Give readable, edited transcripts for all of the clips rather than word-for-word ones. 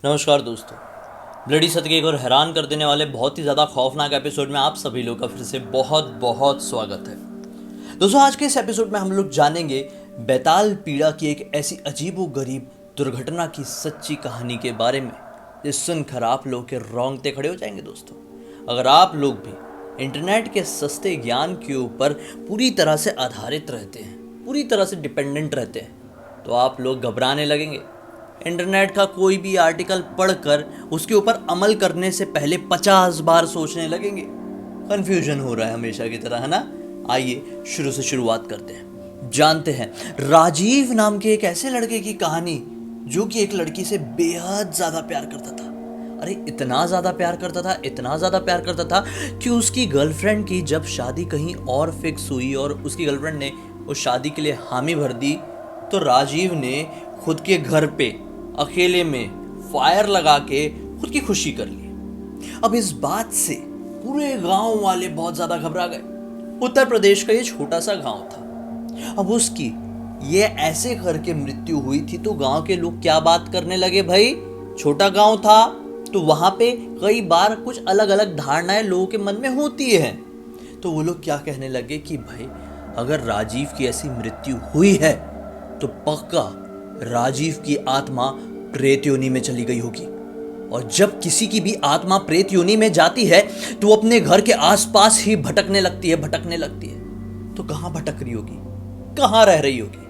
नमस्कार दोस्तों। ब्लडी सत्य के एक और हैरान कर देने वाले बहुत ही ज़्यादा खौफनाक एपिसोड में आप सभी लोग का फिर से बहुत बहुत स्वागत है। दोस्तों, आज के इस एपिसोड में हम लोग जानेंगे बैताल पीड़ा की एक ऐसी अजीबोगरीब दुर्घटना की सच्ची कहानी के बारे में जिस सुनकर आप लोग के रोंगटे खड़े हो जाएंगे। दोस्तों, अगर आप लोग भी इंटरनेट के सस्ते ज्ञान के ऊपर पूरी तरह से आधारित रहते हैं, पूरी तरह से डिपेंडेंट रहते हैं, तो आप लोग घबराने लगेंगे। इंटरनेट का कोई भी आर्टिकल पढ़कर उसके ऊपर अमल करने से पहले 50 बार सोचने लगेंगे। कंफ्यूजन हो रहा है हमेशा की तरह, है ना? आइए शुरू से शुरुआत करते हैं। जानते हैं राजीव नाम के एक ऐसे लड़के की कहानी जो कि एक लड़की से बेहद ज्यादा प्यार करता था। अरे इतना ज्यादा प्यार करता था, इतना ज्यादा प्यार करता था कि उसकी गर्लफ्रेंड की जब शादी कहीं और फिक्स हुई और उसकी गर्लफ्रेंड ने उस शादी के लिए हामी भर दी, तो राजीव ने खुद के घर पे अकेले में फायर लगा के खुद की खुशी कर ली। अब इस बात से पूरे गांव वाले बहुत ज्यादा घबरा गए। उत्तर प्रदेश का ये छोटा सा गांव था। अब उसकी ये ऐसे करके मृत्यु हुई थी तो गांव के लोग क्या बात करने लगे। भाई, छोटा गांव था तो वहां पे कई बार कुछ अलग अलग धारणाएं लोगों के मन में होती है। तो वो लोग क्या कहने लगे कि भाई, अगर राजीव की ऐसी मृत्यु हुई है तो पक्का राजीव की आत्मा प्रेत योनि में चली गई होगी। और जब किसी की भी आत्मा प्रेत योनि में जाती है तो वो अपने घर के आसपास ही भटकने लगती है। तो कहां भटक रही होगी, कहां रह रही होगी?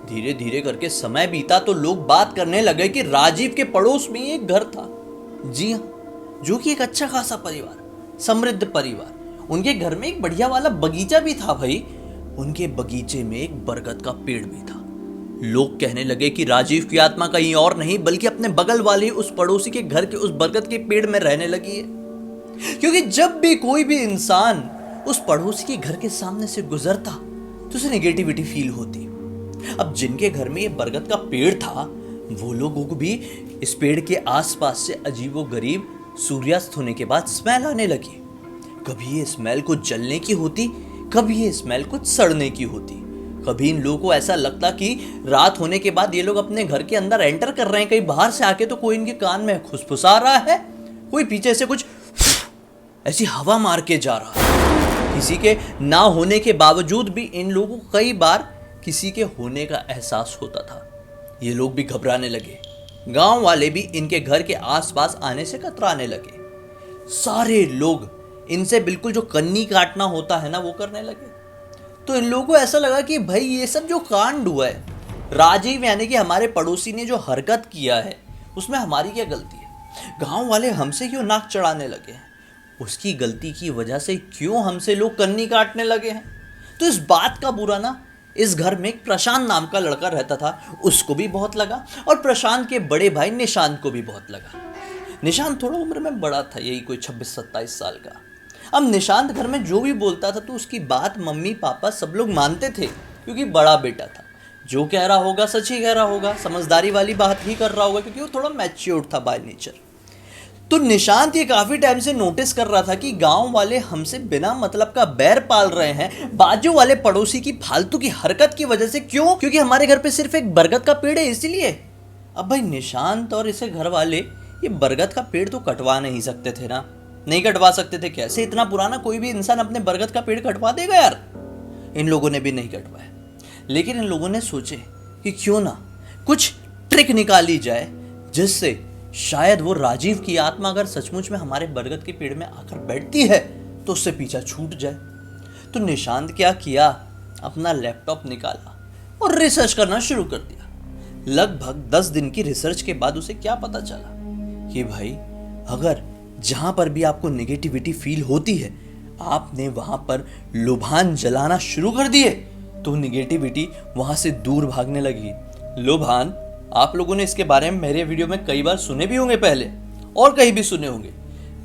धीरे धीरे करके समय बीता तो लोग बात करने लगे कि राजीव के पड़ोस में एक घर था। जी हां, जो कि एक अच्छा खासा परिवार, समृद्ध परिवार। उनके घर में एक बढ़िया वाला बगीचा भी था। भाई, उनके बगीचे में एक बरगद का पेड़ भी था। लोग कहने लगे कि राजीव की आत्मा कहीं और नहीं बल्कि अपने बगल वाले उस पड़ोसी के घर के उस बरगद के पेड़ में रहने लगी है। क्योंकि जब भी कोई भी इंसान उस पड़ोसी के घर के सामने से गुजरता तो उसे नेगेटिविटी फील होती। अब जिनके घर में ये बरगद का पेड़ था वो लोगों को भी इस पेड़ के आसपास से अजीबोगरीब सूर्यास्त होने के बाद स्मेल आने लगी। कभी ये स्मेल कुछ जलने की होती, कभी ये स्मेल कुछ सड़ने की होती। कभी इन लोगों को ऐसा लगता कि रात होने के बाद ये लोग अपने घर के अंदर एंटर कर रहे हैं कहीं बाहर से आके, तो कोई इनके कान में खुसफुसा रहा है, कोई पीछे से कुछ ऐसी हवा मार के जा रहा है। किसी के ना होने के बावजूद भी इन लोगों को कई बार किसी के होने का एहसास होता था। ये लोग भी घबराने लगे। गांव वाले भी इनके घर के आसपास आने से कतराने लगे। सारे लोग इनसे बिल्कुल जो कन्नी काटना होता है ना वो करने लगे। तो इन लोगों को ऐसा लगा कि भाई, ये सब जो कांड हुआ है, राजीव यानी कि हमारे पड़ोसी ने जो हरकत किया है उसमें हमारी क्या गलती है? गांव वाले हमसे क्यों नाक चढ़ाने लगे हैं? उसकी गलती की वजह से क्यों हमसे लोग कन्नी काटने लगे हैं? तो इस बात का बुरा ना इस घर में एक प्रशांत नाम का लड़का रहता था, उसको भी बहुत लगा, और प्रशांत के बड़े भाई निशांत को भी बहुत लगा। निशांत थोड़ा उम्र में बड़ा था, यही कोई 26-27 साल का। अब निशांत घर में जो भी बोलता था तो उसकी बात मम्मी पापा सब लोग मानते थे, क्योंकि बड़ा बेटा था। जो कह रहा होगा सच ही कह रहा होगा, समझदारी वाली बात ही कर रहा होगा, क्योंकि वो थोड़ा मैच्योर्ड था बाय नेचर। तो निशांत ये काफी टाइम से नोटिस कर रहा था कि गांव वाले हमसे बिना मतलब का बैर पाल रहे हैं बाजू वाले पड़ोसी की फालतू की हरकत की वजह से। क्यों? क्योंकि हमारे घर पे सिर्फ एक बरगद का पेड़ है, इसीलिए। अब भाई, निशांत और इसे घर वाले ये बरगद का पेड़ तो कटवा नहीं सकते थे ना, नहीं कटवा सकते थे। कैसे? इतना पुराना कोई भी इंसान अपने बरगद का पेड़ कटवा देगा यार? इन लोगों ने भी नहीं कटवाया। लेकिन इन लोगों ने सोचे कि क्यों ना कुछ ट्रिक निकाली जाए जिससे शायद वो राजीव की आत्मा अगर सचमुच में हमारे बरगद के पेड़ में आकर बैठती है तो उससे पीछा छूट जाए। तो निशांत क्या किया, अपना लैपटॉप निकाला और रिसर्च करना शुरू कर दिया। लगभग 10 दिन की रिसर्च के बाद उसे क्या पता चला कि भाई, अगर जहां पर भी आपको नेगेटिविटी फील होती है आपने वहां पर लोबान जलाना शुरू कर दिए तो नेगेटिविटी वहां से दूर भागने लगी। लोबान, आप लोगों ने इसके बारे में मेरे वीडियो में कई बार सुने भी होंगे पहले, और कहीं भी सुने होंगे।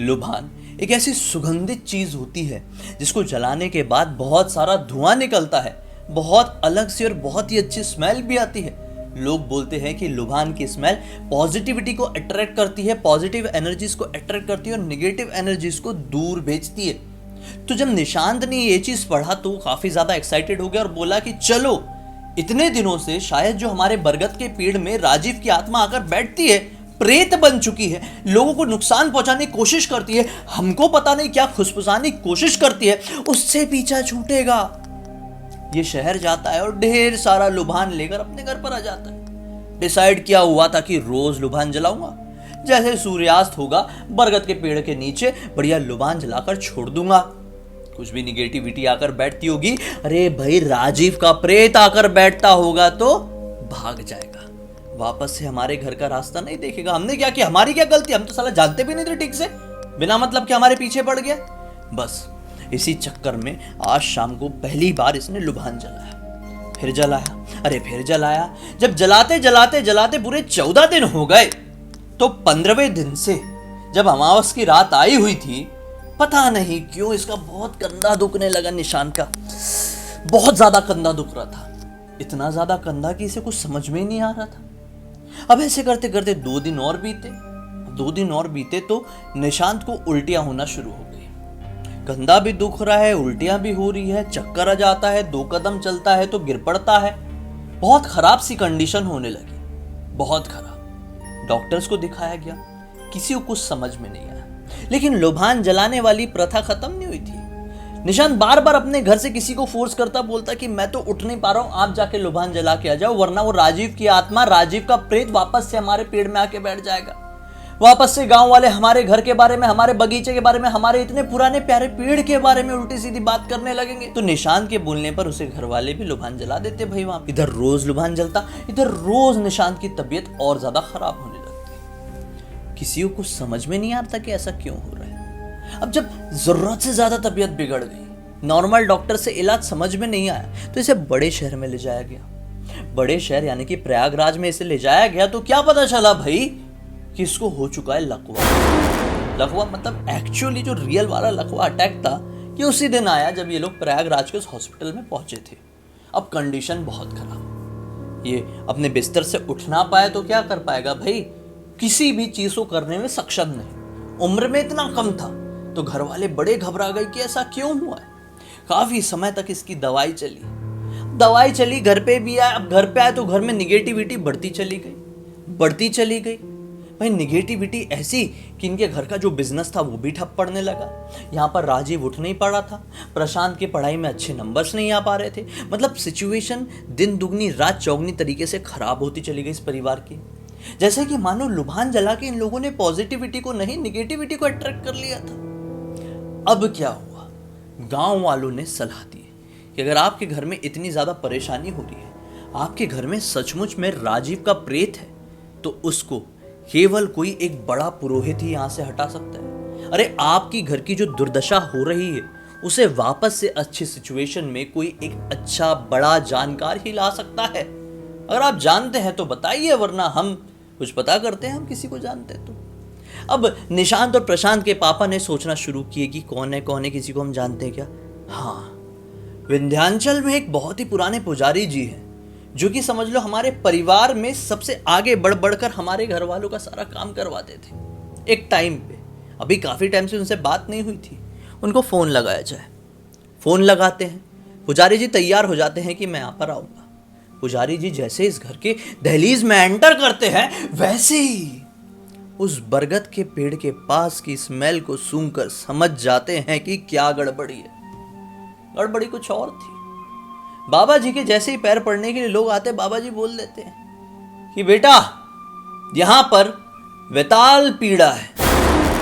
लोबान एक ऐसी सुगंधित चीज होती है जिसको जलाने के बाद बहुत सारा धुआं निकलता है, बहुत अलग सी और बहुत ही अच्छी स्मेल भी आती है। लोग बोलते हैं कि लोबान की स्मेल पॉजिटिविटी को अट्रैक्ट करती है, पॉजिटिव एनर्जीज को अट्रैक्ट करती है और नेगेटिव एनर्जीज को दूर भेजती है। तो जब निशांत ने ये चीज पढ़ा तो वो काफी ज्यादा एक्साइटेड हो गया और बोला कि चलो, इतने दिनों से शायद जो हमारे बरगद के पेड़ में राजीव की आत्मा आकर बैठती है प्रेत बन चुकी है, लोगों को नुकसान पहुंचाने की कोशिश करती है, हमको पता नहीं क्या खुशफुसाने की कोशिश करती है, उससे पीछा छूटेगा। ये शहर जाता है और ढेर सारा लुभान लेकर अपने घर पर आ जाता है। डिसाइड किया हुआ था कि रोज लुभान जलाऊंगा, जैसे सूर्यास्त होगा बरगद के पेड़ के नीचे बढ़िया लुभान जलाकर छोड़ दूंगा। कुछ भी निगेटिविटी आकर बैठती होगी, अरे भाई राजीव का प्रेत आकर बैठता होगा तो भाग जाएगा, वापस से हमारे घर का रास्ता नहीं देखेगा। हमने क्या किया, हमारी क्या गलती, हम तो साला जानते भी नहीं थे ठीक से, बिना मतलब के हमारे पीछे पड़ गया। बस इसी चक्कर में आज शाम को पहली बार इसने लुभान जलाया, फिर जलाया, अरे फिर जलाया। जब जलाते जलाते जलाते पूरे 14 दिन हो गए तो 15वें दिन से जब अमावस की रात आई हुई थी, पता नहीं क्यों इसका बहुत कंधा दुखने लगा। निशान का बहुत ज्यादा कंधा दुख रहा था, इतना ज्यादा कंधा कि इसे कुछ समझ में ही नहीं आ रहा था। अब ऐसे करते करते 2 दिन और बीते। 2 दिन और बीते तो निशांत को उल्टियां होना शुरू हो गई। कंधा भी दुख रहा है, उल्टियां भी हो रही है, चक्कर आ जाता है, 2 कदम चलता है तो गिर पड़ता है। बहुत खराब सी कंडीशन होने लगी, बहुत खराब। डॉक्टर्स को दिखाया गया, किसी को कुछ समझ में नहीं आया, लेकिन लुभान जलाने वाली प्रथा खत्म नहीं हुई थी। निशांत बार बार अपने घर से किसी को फोर्स करता, बोलता कि मैं तो उठ नहीं पा रहा हूं, आप जाके लुभान जला के आ जाओ, वरना वो राजीव की आत्मा, राजीव का प्रेत वापस से हमारे पेड़ में आके बैठ जाएगा। वापस से गांव वाले हमारे घर के बारे में, हमारे बगीचे के बारे में, हमारे इतने पुराने प्यारे पेड़ के बारे में उल्टी सीधी बात करने लगेंगे। तो निशांत के बोलने पर उसे घर वाले भी लुभान जला देते भाई वहां। इधर रोज लुभान जलता, इधर रोज निशांत की तबीयत और ज्यादा खराब होने लगती। किसी को कुछ समझ में नहीं आता कि ऐसा क्यों हो रहा है। अब जब जरूरत से ज्यादा तबीयत बिगड़ गई, नॉर्मल डॉक्टर से इलाज समझ में नहीं आया, तो इसे बड़े शहर में ले जाया गया। बड़े शहर यानी कि प्रयागराज में इसे ले जाया गया तो क्या पता चला भाई कि इसको हो चुका है लकवा। लकवा मतलब एक्चुअली जो रियल वाला लकवा अटैक था, ये उसी दिन आया जब ये लोग प्रयागराज के उस हॉस्पिटल में पहुंचे थे। अब कंडीशन बहुत खराब, ये अपने बिस्तर से उठ ना पाए तो क्या कर पाएगा भाई, किसी भी चीज को करने में सक्षम नहीं। उम्र में इतना कम था तो घर वाले बड़े घबरा गए कि ऐसा क्यों हुआ है। काफी समय तक इसकी दवाई चली, घर पे भी आया। अब घर पे आया तो घर में निगेटिविटी बढ़ती चली गई भाई। निगेटिविटी ऐसी कि इनके घर का जो बिजनेस था वो भी ठप पड़ने लगा। यहाँ पर राजीव उठ नहीं पा रहा था, प्रशांत की पढ़ाई में अच्छे नंबर्स नहीं आ पा रहे थे। मतलब सिचुएशन दिन दुगनी रात चौगनी तरीके से खराब होती चली गई इस परिवार की। जैसे कि मानो लुभान जला के इन लोगों ने पॉजिटिविटी को नहीं, निगेटिविटी को अट्रैक्ट कर लिया था। अब क्या हुआ, गांव वालों ने सलाह दी कि अगर आपके घर में इतनी ज्यादा परेशानी हो रही है, आपके घर में सचमुच में राजीव का प्रेत है, तो उसको केवल कोई एक बड़ा पुरोहित ही यहां से हटा सकता है। अरे आपकी घर की जो दुर्दशा हो रही है उसे वापस से अच्छी सिचुएशन में कोई एक अच्छा बड़ा जानकार ही ला सकता है। अगर आप जानते हैं तो बताइए, वरना हम कुछ पता करते हैं, हम किसी को जानते हैं तो। अब निशांत और प्रशांत के पापा ने सोचना शुरू किए कि कौन है किसी को हम जानते हैं क्या। हाँ, विंध्याचल में एक बहुत ही पुराने पुजारी जी हैं, जो कि समझ लो हमारे परिवार में सबसे आगे बढ़ बढ़कर हमारे घर वालों का सारा काम करवाते थे एक टाइम पे। अभी काफी टाइम से उनसे बात नहीं हुई थी, उनको फोन लगाया जाए। फोन लगाते हैं, पुजारी जी तैयार हो जाते हैं कि मैं यहाँ पर आऊंगा। पुजारी जी जैसे इस घर के दहलीज में एंटर करते हैं, वैसे ही उस बरगद के पेड़ के पास की स्मेल को सूंघकर समझ जाते हैं कि क्या गड़बड़ी है। गड़बड़ी कुछ और थी। बाबा जी के जैसे ही पैर पड़ने के लिए लोग आते, बाबा जी बोल देते हैं कि बेटा यहां पर वेताल पीड़ा है,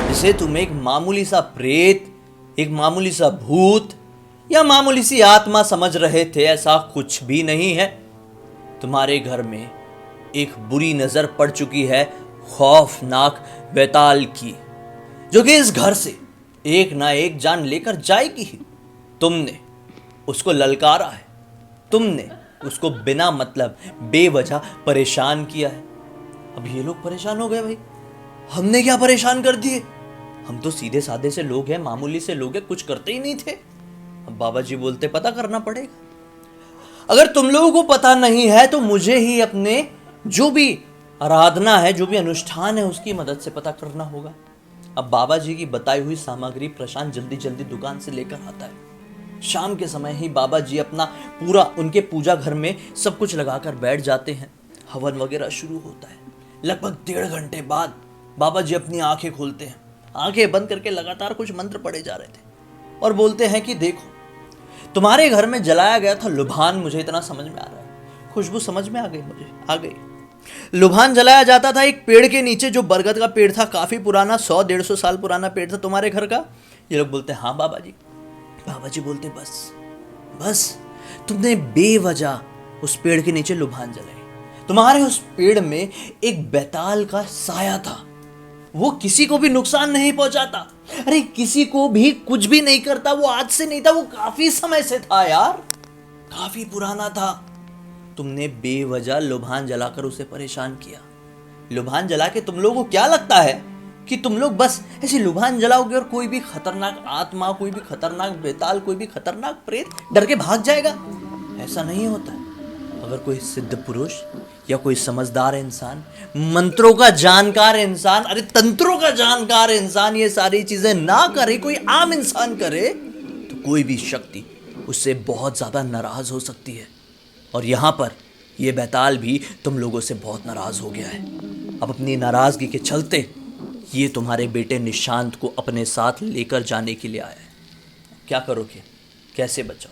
जिसे तुम एक मामूली सा प्रेत, एक मामूली सा भूत या मामूली सी आत्मा समझ रहे थे। ऐसा कुछ भी नहीं है। तुम्हारे घर में एक बुरी नजर पड़ चुकी है खौफनाक वेताल की, जो कि इस घर से एक ना एक जान लेकर जाएगी ही। तुमने उसको ललकारा है, तुमने उसको बिना मतलब बेवजह परेशान किया है। अब ये लोग परेशान हो गए भाई, हमने क्या परेशान कर दिए, हम तो सीधे साधे से लोग हैं, मामूली से लोग हैं, कुछ करते ही नहीं थे। अब बाबा जी बोलते पता करना पड़ेगा। अगर तुम लोगों को पता नहीं है तो मुझे ही अपने जो भी आराधना है, जो भी अनुष्ठान है, उसकी मदद से पता करना होगा। अब बाबा जी की बताई हुई सामग्री प्रशांत जल्दी जल्दी दुकान से लेकर आता है। शाम के समय ही बाबा जी अपना पूरा उनके पूजा घर में सब कुछ लगाकर बैठ जाते हैं। हवन वगैरह शुरू होता है। लगभग 1.5 घंटे बाद बाबा जी अपनी आंखें खोलते हैं। आंखें बंद करके लगातार कुछ मंत्र पढ़े जा रहे थे और बोलते हैं कि देखो, तुम्हारे घर में जलाया गया था लुभान, मुझे इतना समझ में आ रहा है, खुशबू समझ में आ गई, मुझे आ गई। लुभान जलाया जाता था एक पेड़ के नीचे, जो बरगद का पेड़ था, काफी पुराना, 100-150 साल पुराना पेड़ था तुम्हारे घर का। ये लोग बोलते हैं हाँ बाबा जी। बाबा जी बोलते बस तुमने बेवजह उस पेड़ के नीचे लुभान जलाई। तुम्हारे उस पेड़ में एक बैताल का साया था, वो किसी को भी नुकसान नहीं पहुंचाता। अरे किसी को भी कुछ भी नहीं करता, वो आज से नहीं था, वो काफी समय से था यार, काफी पुराना था। तुमने बेवजह लुभान जलाकर उसे परेशान किया। लुभान जला के तुम लोगों को क्या लगता है कि तुम लोग बस ऐसे लुभान जलाओगे और कोई भी खतरनाक आत्मा, कोई भी खतरनाक बेताल, कोई भी खतरनाक प्रेत डर के भाग जाएगा? ऐसा नहीं होता। अगर कोई सिद्ध पुरुष या कोई समझदार इंसान, मंत्रों का जानकार इंसान, अरे तंत्रों का जानकार इंसान ये सारी चीजें ना करे, कोई आम इंसान करे, तो कोई भी शक्ति उससे बहुत ज्यादा नाराज हो सकती है। और यहां पर ये बैताल भी तुम लोगों से बहुत नाराज हो गया है। अब अपनी नाराजगी के चलते ये तुम्हारे बेटे निशांत को अपने साथ लेकर जाने के लिए आया है। क्या करोगे, कैसे बचाओ?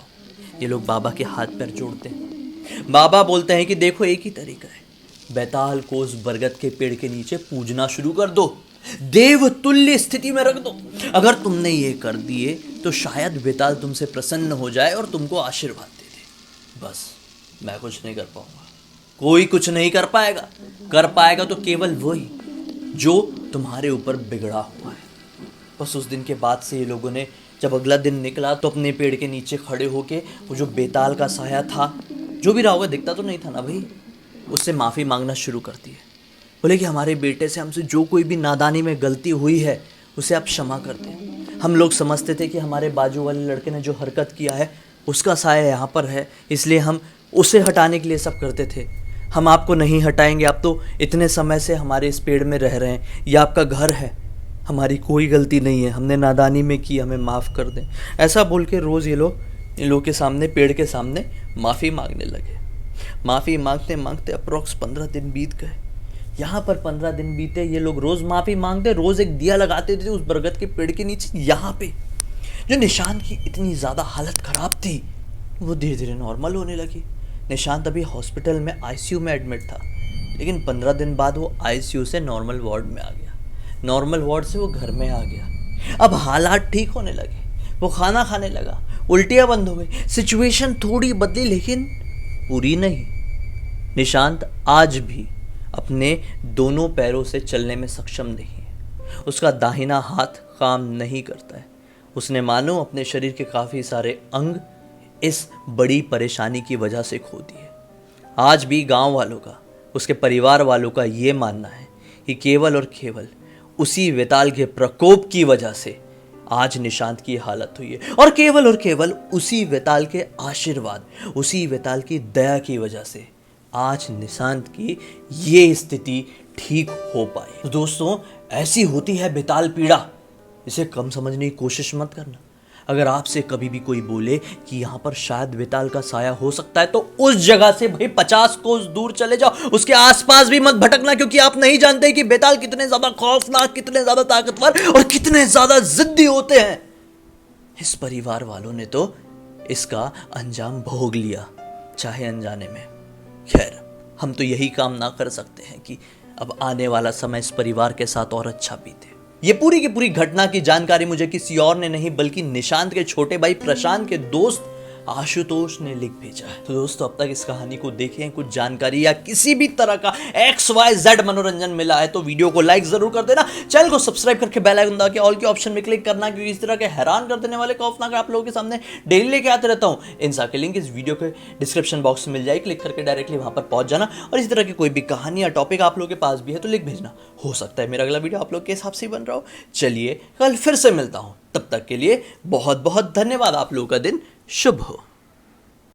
ये लोग बाबा के हाथ पैर जोड़ते हैं। बाबा बोलते हैं कि देखो, एक ही तरीका है, बैताल को उस बरगद के पेड़ के नीचे पूजना शुरू कर दो, देव तुल्य स्थिति में रख दो। अगर तुमने ये कर दिए तो शायद बैताल तुमसे प्रसन्न हो जाए और तुमको आशीर्वाद दे दे। बस मैं कुछ नहीं कर पाऊंगा, कोई कुछ नहीं कर पाएगा। कर पाएगा तो केवल वही जो तुम्हारे ऊपर बिगड़ा हुआ है। बस उस दिन के बाद से ये लोगों ने, जब अगला दिन निकला तो अपने पेड़ के नीचे खड़े होके वो जो बेताल का साया था, जो भी रहा होगा, दिखता तो नहीं था ना भाई, उससे माफ़ी मांगना शुरू कर दी है। बोले कि हमारे बेटे से हमसे जो कोई भी नादानी में गलती हुई है उसे आप क्षमा कर दें। हम लोग समझते थे कि हमारे बाजू वाले लड़के ने जो हरकत किया है उसका साया यहाँ पर है, इसलिए हम उसे हटाने के लिए सब करते थे। हम आपको नहीं हटाएंगे, आप तो इतने समय से हमारे इस पेड़ में रह रहे हैं, ये आपका घर है, हमारी कोई गलती नहीं है, हमने नादानी में की, हमें माफ़ कर दें। ऐसा बोल के रोज़ ये लोग इन लोगों के सामने, पेड़ के सामने माफ़ी मांगने लगे। माफ़ी मांगते मांगते अप्रोक्स 15 दिन बीत गए। यहाँ पर 15 दिन बीते, ये लोग रोज़ माफ़ी मांगते, रोज़ एक दिया लगाते थे उस बरगद के पेड़ के नीचे। यहाँ पे जो निशांत की इतनी ज़्यादा हालत ख़राब थी वो धीरे धीरे नॉर्मल होने लगी। निशांत अभी हॉस्पिटल में आईसीयू में एडमिट था, लेकिन 15 दिन बाद वो आईसीयू से नॉर्मल वार्ड में आ गया, नॉर्मल वार्ड से वो घर में आ गया। अब हालात ठीक होने लगे, वो खाना खाने लगा, उल्टियाँ बंद हो गई, सिचुएशन थोड़ी बदली लेकिन पूरी नहीं। निशांत आज भी अपने दोनों पैरों से चलने में सक्षम नहीं है, उसका दाहिना हाथ काम नहीं करता है। उसने मानो अपने शरीर के काफ़ी सारे अंग इस बड़ी परेशानी की वजह से खो दिए। आज भी गांव वालों का, उसके परिवार वालों का ये मानना है कि केवल और केवल उसी वेताल के प्रकोप की वजह से आज निशांत की हालत हुई है, और केवल उसी वेताल के आशीर्वाद, उसी वेताल की दया की वजह से आज निशांत की ये स्थिति ठीक हो पाई। तो दोस्तों, ऐसी होती है बेताल पीड़ा, इसे कम समझने की कोशिश मत करना। अगर आपसे कभी भी कोई बोले कि यहाँ पर शायद वेताल का साया हो सकता है, तो उस जगह से भाई 50 कोस दूर चले जाओ, उसके आसपास भी मत भटकना, क्योंकि आप नहीं जानते कि बेताल कितने ज्यादा खौफनाक, कितने ज्यादा ताकतवर और कितने ज्यादा जिद्दी होते हैं। इस परिवार वालों ने तो इसका अंजाम भोग लिया, चाहे अनजाने में। खैर, हम तो यही कामना कर सकते हैं कि अब आने वाला समय इस परिवार के साथ और अच्छा बीते। ये पूरी की पूरी घटना की जानकारी मुझे किसी और ने नहीं बल्कि निशांत के छोटे भाई प्रशांत के दोस्त आशुतोष ने लिख भेजा है। तो दोस्तों, अब तक इस कहानी को देखें, कुछ जानकारी या किसी भी तरह का XYZ मनोरंजन मिला है तो वीडियो को लाइक जरूर कर देना, चैनल को सब्सक्राइब करके बेल आइकन दबा के ऑल के ऑप्शन में क्लिक करना, क्योंकि इस तरह के हैरान कर देने वाले खौफनाक आप लोगों के सामने डेली लेके आते रहता हूँ। इन सबके लिंक इस वीडियो के डिस्क्रिप्शन बॉक्स में मिल जाए, क्लिक करके डायरेक्टली वहां पर पहुंच जाना। और इस तरह की कोई भी कहानी या टॉपिक आप लोगों के पास भी है तो लिख भेजना, हो सकता है मेरा अगला वीडियो आप लोग के हिसाब से बन रहा हो। चलिए, कल फिर से मिलता हूँ, तब तक के लिए बहुत बहुत धन्यवाद। आप लोगों का दिन शुभ हो।